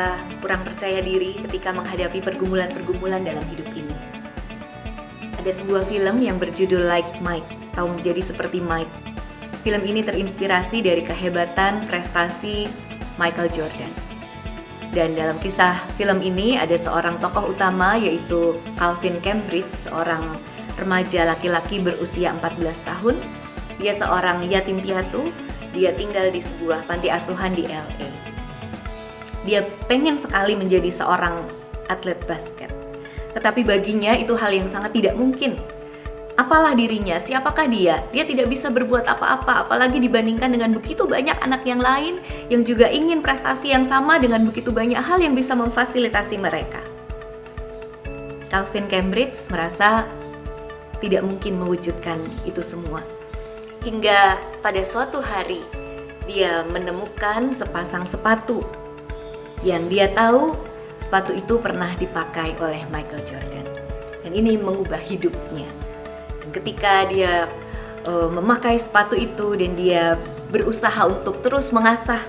merasa kurang percaya diri ketika menghadapi pergumulan-pergumulan dalam hidup ini. Ada sebuah film yang berjudul Like Mike, atau Menjadi Seperti Mike. Film ini terinspirasi dari kehebatan prestasi Michael Jordan. Dan dalam kisah film ini ada seorang tokoh utama yaitu Calvin Cambridge, seorang remaja laki-laki berusia 14 tahun. Dia seorang yatim piatu, dia tinggal di sebuah panti asuhan di LA. Dia pengen sekali menjadi seorang atlet basket. Tetapi baginya itu hal yang sangat tidak mungkin. Apalah dirinya, siapakah dia? Dia tidak bisa berbuat apa-apa, apalagi dibandingkan dengan begitu banyak anak yang lain yang juga ingin prestasi yang sama dengan begitu banyak hal yang bisa memfasilitasi mereka. Calvin Cambridge merasa tidak mungkin mewujudkan itu semua. Hingga pada suatu hari, dia menemukan sepasang sepatu yang dia tahu sepatu itu pernah dipakai oleh Michael Jordan. Dan ini mengubah hidupnya. Dan ketika dia memakai sepatu itu dan dia berusaha untuk terus mengasah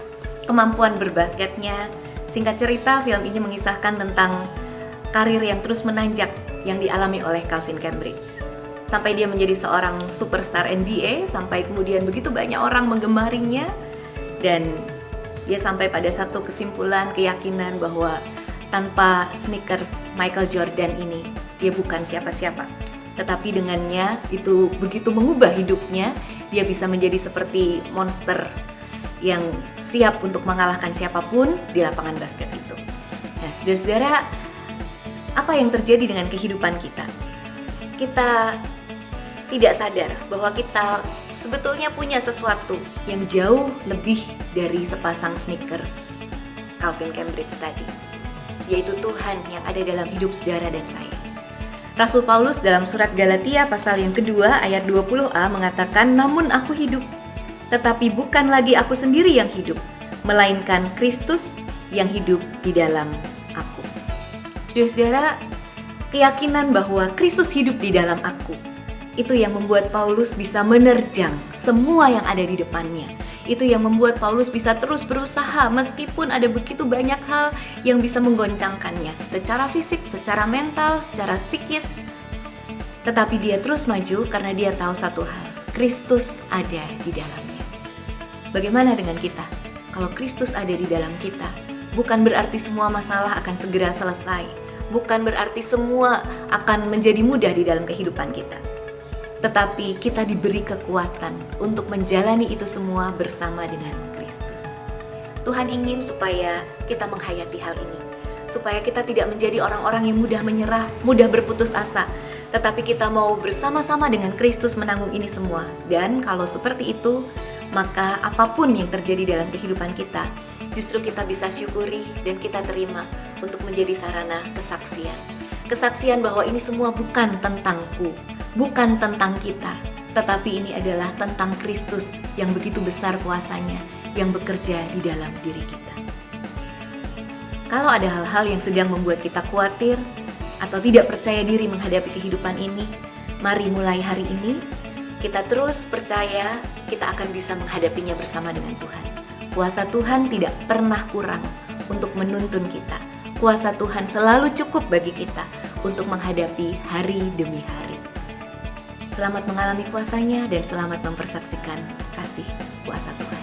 kemampuan berbasketnya. Singkat cerita, film ini mengisahkan tentang karir yang terus menanjak yang dialami oleh Calvin Cambridge. Sampai dia menjadi seorang superstar NBA, sampai kemudian begitu banyak orang menggemarinya. Dan dia sampai pada satu kesimpulan, keyakinan bahwa tanpa sneakers Michael Jordan ini, dia bukan siapa-siapa. Tetapi dengannya itu begitu mengubah hidupnya, dia bisa menjadi seperti monster yang siap untuk mengalahkan siapapun di lapangan basket itu. Nah, saudara-saudara, apa yang terjadi dengan kehidupan kita? Kita tidak sadar bahwa kita sebetulnya punya sesuatu yang jauh lebih dari sepasang sneakers Calvin Cambridge tadi, yaitu Tuhan yang ada dalam hidup saudara dan saya. Rasul Paulus dalam surat Galatia pasal yang kedua ayat 20a mengatakan, "Namun aku hidup, tetapi bukan lagi aku sendiri yang hidup, melainkan Kristus yang hidup di dalam aku." Saudara-saudara, keyakinan bahwa Kristus hidup di dalam aku, itu yang membuat Paulus bisa menerjang semua yang ada di depannya. Itu yang membuat Paulus bisa terus berusaha meskipun ada begitu banyak hal yang bisa menggoncangkannya secara fisik, secara mental, secara psikis. Tetapi dia terus maju karena dia tahu satu hal, Kristus ada di dalamnya. Bagaimana dengan kita? Kalau Kristus ada di dalam kita, bukan berarti semua masalah akan segera selesai. Bukan berarti semua akan menjadi mudah di dalam kehidupan kita. Tetapi kita diberi kekuatan untuk menjalani itu semua bersama dengan Kristus. Tuhan ingin supaya kita menghayati hal ini, supaya kita tidak menjadi orang-orang yang mudah menyerah, mudah berputus asa, tetapi kita mau bersama-sama dengan Kristus menanggung ini semua. Dan kalau seperti itu, maka apapun yang terjadi dalam kehidupan kita, justru kita bisa syukuri dan kita terima untuk menjadi sarana kesaksian. Kesaksian bahwa ini semua bukan tentangku, bukan tentang kita, tetapi ini adalah tentang Kristus yang begitu besar kuasanya, yang bekerja di dalam diri kita. Kalau ada hal-hal yang sedang membuat kita khawatir atau tidak percaya diri menghadapi kehidupan ini, mari mulai hari ini kita terus percaya kita akan bisa menghadapinya bersama dengan Tuhan. Kuasa Tuhan tidak pernah kurang untuk menuntun kita. Kuasa Tuhan selalu cukup bagi kita untuk menghadapi hari demi hari. Selamat mengalami kuasanya dan selamat mempersaksikan kasih kuasa Tuhan.